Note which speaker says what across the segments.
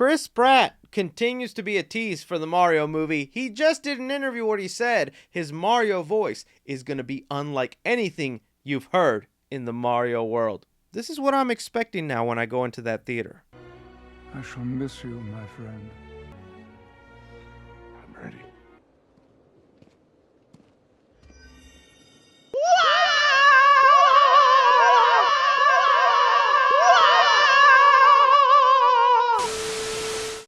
Speaker 1: Chris Pratt continues to be a tease for the Mario movie. He just did an interview where he said his Mario voice is going to be unlike anything you've heard in the Mario world. This is what I'm expecting now when I go into that theater.
Speaker 2: I shall miss you, my friend.
Speaker 3: I'm ready.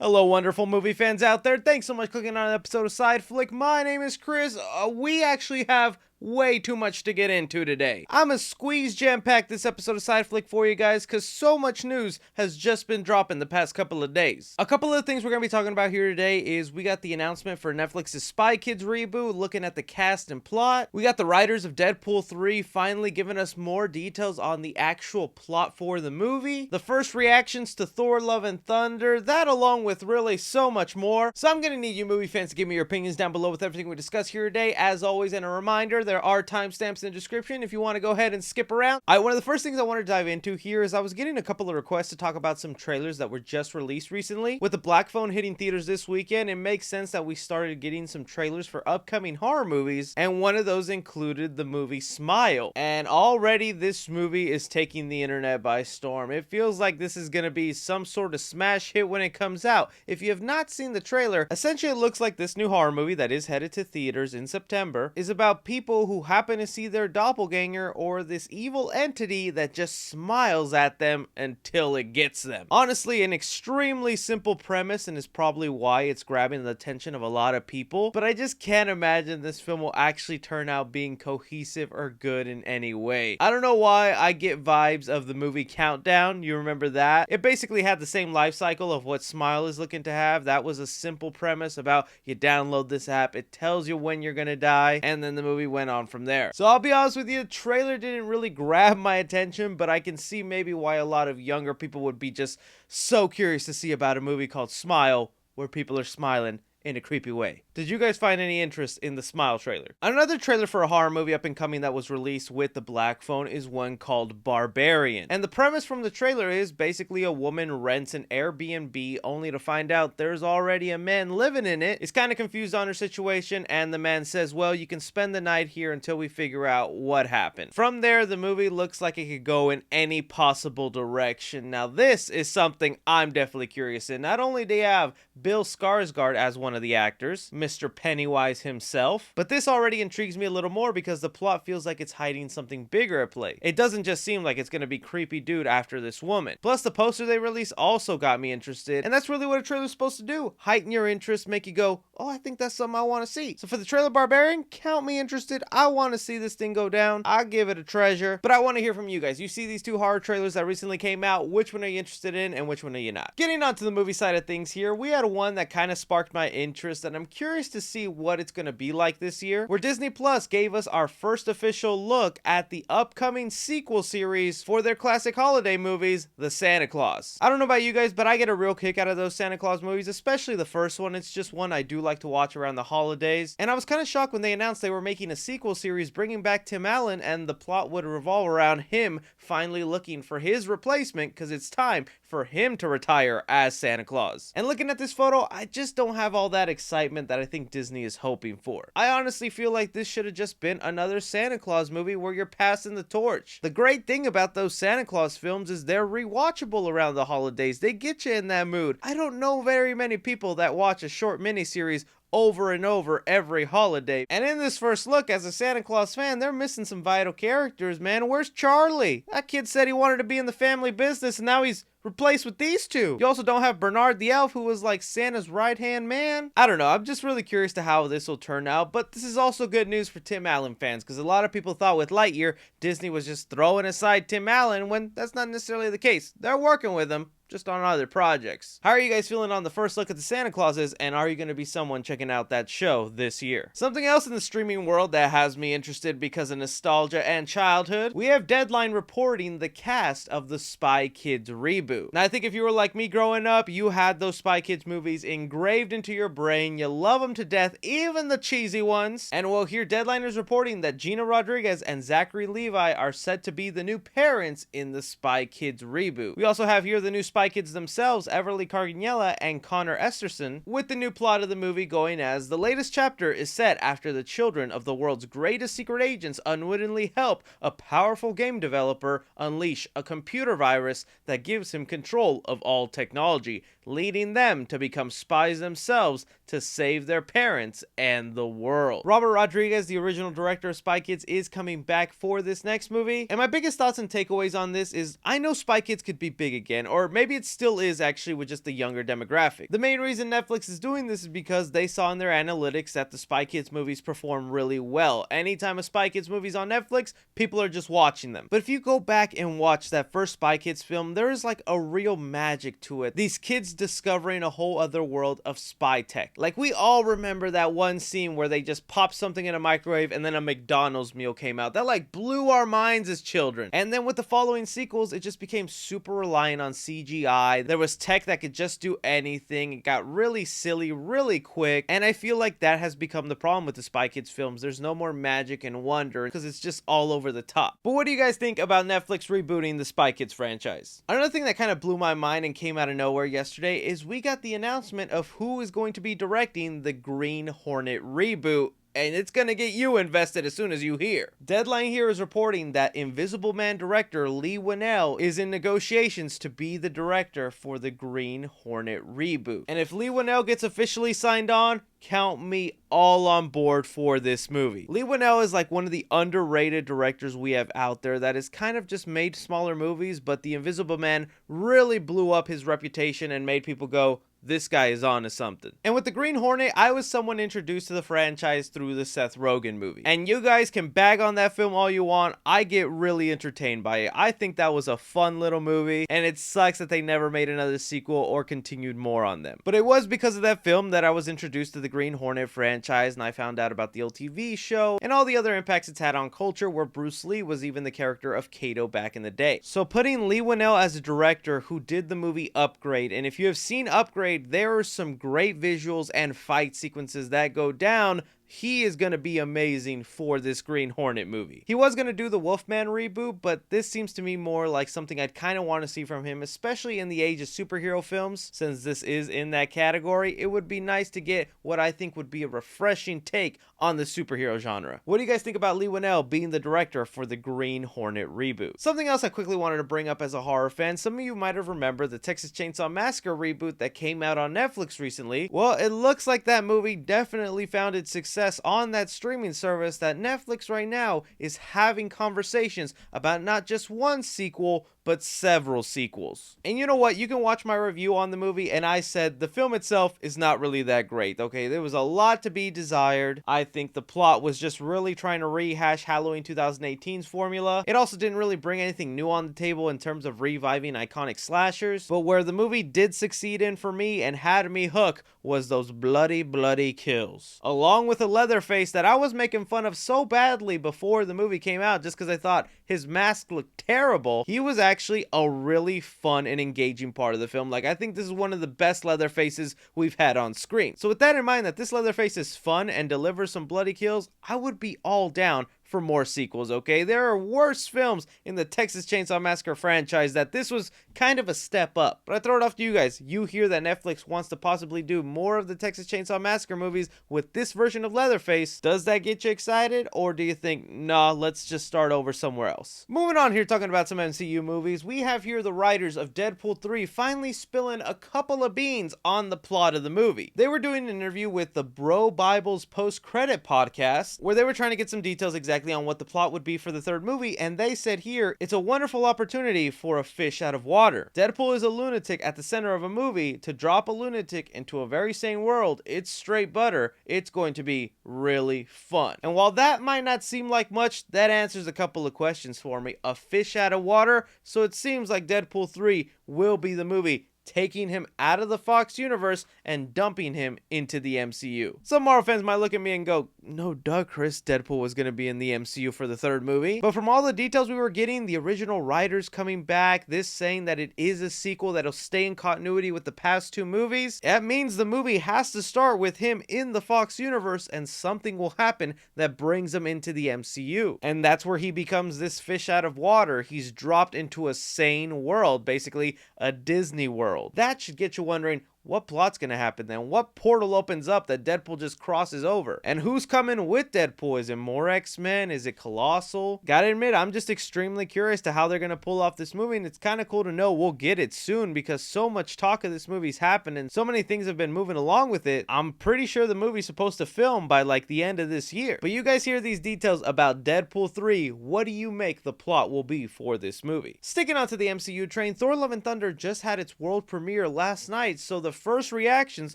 Speaker 1: Hello, wonderful movie fans out there. Thanks so much for clicking on an episode of Side Flick. My name is Chris. We actually have way too much to get into today. I'm gonna squeeze jam-pack this episode of Side Flick for you guys because so much news has just been dropping the past couple of days. A couple of things we're gonna be talking about here today is we got the announcement for Netflix's Spy Kids reboot, looking at the cast and plot. We got the writers of Deadpool 3 finally giving us more details on the actual plot for the movie. The first reactions to Thor Love and Thunder, that along with really so much more. So I'm gonna need you movie fans to give me your opinions down below with everything we discuss here today. As always, and a reminder, there are timestamps in the description if you want to go ahead and skip around. One of the first things I want to dive into here is I was getting a couple of requests to talk about some trailers that were just released recently. With the Black Phone hitting theaters this weekend, it makes sense that we started getting some trailers for upcoming horror movies, and one of those included the movie Smile. And already this movie is taking the internet by storm. It feels like this is going to be some sort of smash hit when it comes out. If you have not seen the trailer, essentially it looks like this new horror movie that is headed to theaters in September is about people who happen to see their doppelganger or this evil entity that just smiles at them until it gets them. Honestly, an extremely simple premise, and is probably why it's grabbing the attention of a lot of people, but I just can't imagine this film will actually turn out being cohesive or good in any way. I don't know why I get vibes of the movie Countdown. You remember that? It basically had the same life cycle of what Smile is looking to have. That was a simple premise about you download this app, it tells you when you're gonna die, and then the movie went on from there. So I'll be honest with you, the trailer didn't really grab my attention, but I can see maybe why a lot of younger people would be just so curious to see about a movie called Smile, where people are smiling in a creepy way. Did you guys find any interest in the Smile trailer? Another trailer for a horror movie up and coming that was released with the Black Phone is one called Barbarian. And the premise from the trailer is basically a woman rents an Airbnb only to find out there's already a man living in it. Is kind of confused on her situation, and the man says, well, you can spend the night here until we figure out what happened. From there, the movie looks like it could go in any possible direction. Now this is something I'm definitely curious in. Not only do you have Bill Skarsgård as one of the actors, Mr. Pennywise himself, but this already intrigues me a little more because the plot feels like it's hiding something bigger at play. It doesn't just seem like it's going to be creepy dude after this woman. Plus the poster they released also got me interested, and that's really what a trailer's supposed to do. Heighten your interest, make you go, oh, I think that's something I want to see. So for the trailer Barbarian, count me interested. I want to see this thing go down. I give it a treasure, but I want to hear from you guys. You see these two horror trailers that recently came out, which one are you interested in and which one are you not? Getting on to the movie side of things here, we had one that kind of sparked my interest, and I'm curious to see what it's going to be like this year, where Disney Plus gave us our first official look at the upcoming sequel series for their classic holiday movies, The Santa Claus. I don't know about you guys, but I get a real kick out of those Santa Claus movies, especially the first one. It's just one I do like to watch around the holidays, and I was kind of shocked when they announced they were making a sequel series bringing back Tim Allen, and the plot would revolve around him finally looking for his replacement because it's time for him to retire as Santa Claus. And looking at this photo, I just don't have all that excitement that I think Disney is hoping for. I honestly feel like this should have just been another Santa Claus movie where you're passing the torch. The great thing about those Santa Claus films is they're rewatchable around the holidays. They get you in that mood. I don't know very many people that watch a short miniseries over and over every holiday. And in this first look, as a Santa Claus fan, they're missing some vital characters, man. Where's Charlie? That kid said he wanted to be in the family business, and now he's replaced with these two. You also don't have Bernard the Elf, who was like Santa's right-hand man. I don't know. I'm just really curious to how this will turn out, but this is also good news for Tim Allen fans, because a lot of people thought with Lightyear, Disney was just throwing aside Tim Allen, when that's not necessarily the case. They're working with him, just on other projects. How are you guys feeling on the first look at the Santa Clauses, and are you going to be someone checking out that show this year? Something else in the streaming world that has me interested because of nostalgia and childhood, we have Deadline reporting the cast of the Spy Kids reboot. Now I think if you were like me growing up, you had those Spy Kids movies engraved into your brain, you love them to death, even the cheesy ones, and well, here Deadline is reporting that Gina Rodriguez and Zachary Levi are set to be the new parents in the Spy Kids reboot. We also have here the new Spy Spy Kids themselves, Everly Carganella and Connor Esterson, with the new plot of the movie going as the latest chapter is set after the children of the world's greatest secret agents unwittingly help a powerful game developer unleash a computer virus that gives him control of all technology, leading them to become spies themselves to save their parents and the world. Robert Rodriguez, the original director of Spy Kids, is coming back for this next movie, and my biggest thoughts and takeaways on this is I know Spy Kids could be big again, or maybe it still is actually with just the younger demographic. The main reason Netflix is doing this is because they saw in their analytics that the Spy Kids movies perform really well. Anytime a Spy Kids movie's on Netflix, people are just watching them. But if you go back and watch that first Spy Kids film, there is like a real magic to it. These kids discovering a whole other world of spy tech. Like, we all remember that one scene where they just popped something in a microwave and then a McDonald's meal came out. That like blew our minds as children. And then with the following sequels, it just became super reliant on CGI. There was tech that could just do anything. It got really silly really quick. And I feel like that has become the problem with the Spy Kids films. There's no more magic and wonder because it's just all over the top. But what do you guys think about Netflix rebooting the Spy Kids franchise? Another thing that kind of blew my mind and came out of nowhere yesterday is we got the announcement of who is going to be directing the Green Hornet reboot. And it's gonna get you invested as soon as you hear. Deadline here is reporting that Invisible Man director Lee Winnell is in negotiations to be the director for the Green Hornet reboot. And if Lee Winnell gets officially signed on, count me all on board for this movie. Lee Winnell is like one of the underrated directors we have out there that has kind of just made smaller movies, but The Invisible Man really blew up his reputation and made people go, this guy is on to something. And with the Green Hornet, I was someone introduced to the franchise through the Seth Rogen movie. And you guys can bag on that film all you want. I get really entertained by it. I think that was a fun little movie, and it sucks that they never made another sequel or continued more on them. But it was because of that film that I was introduced to the Green Hornet franchise, and I found out about the old TV show and all the other impacts it's had on culture, where Bruce Lee was even the character of Kato back in the day. So putting Lee Winnell as a director who did the movie Upgrade, and if you have seen Upgrade, there are some great visuals and fight sequences that go down. He is going to be amazing for this Green Hornet movie. He was going to do the Wolfman reboot, but this seems to me more like something I'd kind of want to see from him, especially in the age of superhero films. Since this is in that category, it would be nice to get what I think would be a refreshing take on the superhero genre. What do you guys think about Lee Winnell being the director for the Green Hornet reboot? Something else I quickly wanted to bring up as a horror fan, some of you might have remembered the Texas Chainsaw Massacre reboot that came out on Netflix recently. Well, it looks like that movie definitely found its success on that streaming service, that Netflix right now is having conversations about not just one sequel, but several sequels. And you know what? You can watch my review on the movie, and I said the film itself is not really that great, okay? There was a lot to be desired. I think the plot was just really trying to rehash Halloween 2018's formula. It also didn't really bring anything new on the table in terms of reviving iconic slashers. But where the movie did succeed in for me and had me hooked was those bloody kills. Along with a Leatherface that I was making fun of so badly before the movie came out just because I thought his mask looked terrible, he was actually a really fun and engaging part of the film. Like, I think this is one of the best Leatherfaces we've had on screen. So with that in mind, that this Leatherface is fun and delivers some bloody kills, I would be all down for more sequels, okay? There are worse films in the Texas Chainsaw Massacre franchise that this was kind of a step up. But I throw it off to you guys. You hear that Netflix wants to possibly do more of the Texas Chainsaw Massacre movies with this version of Leatherface. Does that get you excited? Or do you think, nah, let's just start over somewhere else? Moving on here, talking about some MCU movies, we have here the writers of Deadpool 3 finally spilling a couple of beans on the plot of the movie. They were doing an interview with the Bro Bible's post-credit podcast, where they were trying to get some details exactly on what the plot would be for the third movie, and they said here, it's a wonderful opportunity for a fish out of water. Deadpool is a lunatic at the center of a movie. To drop a lunatic into a very sane world, it's straight butter. It's going to be really fun. And while that might not seem like much, that answers a couple of questions for me. A fish out of water? So it seems like Deadpool 3 will be the movie taking him out of the Fox universe and dumping him into the MCU. Some Marvel fans might look at me and go, no duh, Chris, Deadpool was going to be in the MCU for the third movie. But from all the details we were getting, the original writers coming back, this saying that it is a sequel that'll stay in continuity with the past two movies, that means the movie has to start with him in the Fox universe and something will happen that brings him into the MCU. And that's where he becomes this fish out of water. He's dropped into a sane world, basically a Disney world. That should get you wondering, what plot's gonna happen then? What portal opens up that Deadpool just crosses over? And who's coming with Deadpool? Is it more X-Men? Is it Colossal? Gotta admit, I'm just extremely curious to how they're gonna pull off this movie, and it's kind of cool to know we'll get it soon because so much talk of this movie's happened and so many things have been moving along with it. I'm pretty sure the movie's supposed to film by like the end of this year. But you guys hear these details about Deadpool 3. What do you make the plot will be for this movie? Sticking on to the MCU train, Thor Love and Thunder just had its world premiere last night, so the first reactions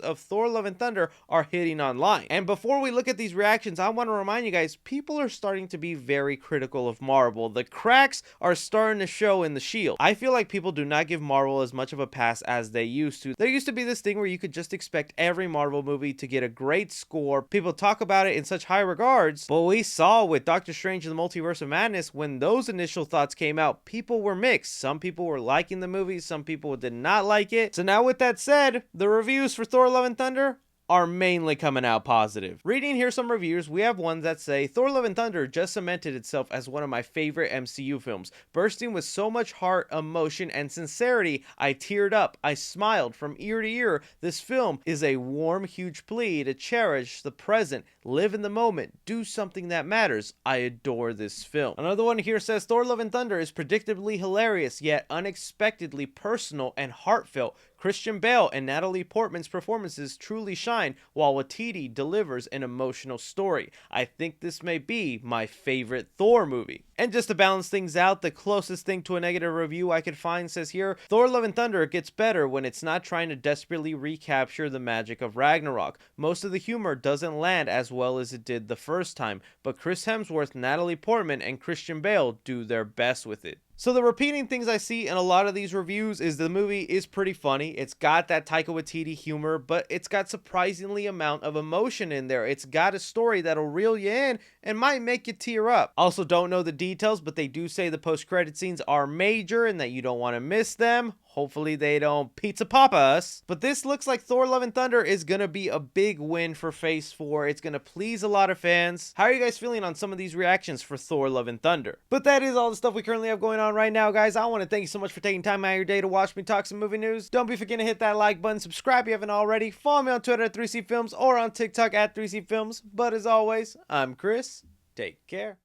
Speaker 1: of Thor Love and Thunder are hitting online. And before we look at these reactions, I want to remind you guys, people are starting to be very critical of Marvel. The cracks are starting to show in the shield. I feel like people do not give Marvel as much of a pass as they used to. There used to be this thing where you could just expect every Marvel movie to get a great score. People talk about it in such high regards, but we saw with Doctor Strange and the Multiverse of Madness, when those initial thoughts came out, people were mixed. Some people were liking the movie, some people did not like it. So now with that said, the reviews for Thor Love and Thunder are mainly coming out positive. Reading here some reviews, we have ones that say, Thor Love and Thunder just cemented itself as one of my favorite MCU films. Bursting with so much heart, emotion, and sincerity, I teared up. I smiled from ear to ear. This film is a warm, huge plea to cherish the present, live in the moment, do something that matters. I adore this film. Another one here says, Thor Love and Thunder is predictably hilarious, yet unexpectedly personal and heartfelt. Christian Bale and Natalie Portman's performances truly shine, while Waititi delivers an emotional story. I think this may be my favorite Thor movie. And just to balance things out, the closest thing to a negative review I could find says here, Thor Love and Thunder gets better when it's not trying to desperately recapture the magic of Ragnarok. Most of the humor doesn't land as well as it did the first time, but Chris Hemsworth, Natalie Portman, and Christian Bale do their best with it. So the repeating things I see in a lot of these reviews is the movie is pretty funny. It's got that Taika Waititi humor, but it's got surprisingly amount of emotion in there. It's got a story that'll reel you in and might make you tear up. Also don't know the details, but they do say the post-credit scenes are major and that you don't want to miss them. Hopefully they don't pizza papa us. But this looks like Thor Love and Thunder is going to be a big win for Phase 4. It's going to please a lot of fans. How are you guys feeling on some of these reactions for Thor Love and Thunder? But that is all the stuff we currently have going on right now, guys. I want to thank you so much for taking time out of your day to watch me talk some movie news. Don't be forgetting to hit that like button, subscribe if you haven't already, follow me on Twitter at 3C Films or on TikTok at 3C Films. But as always, I'm Chris. Take care.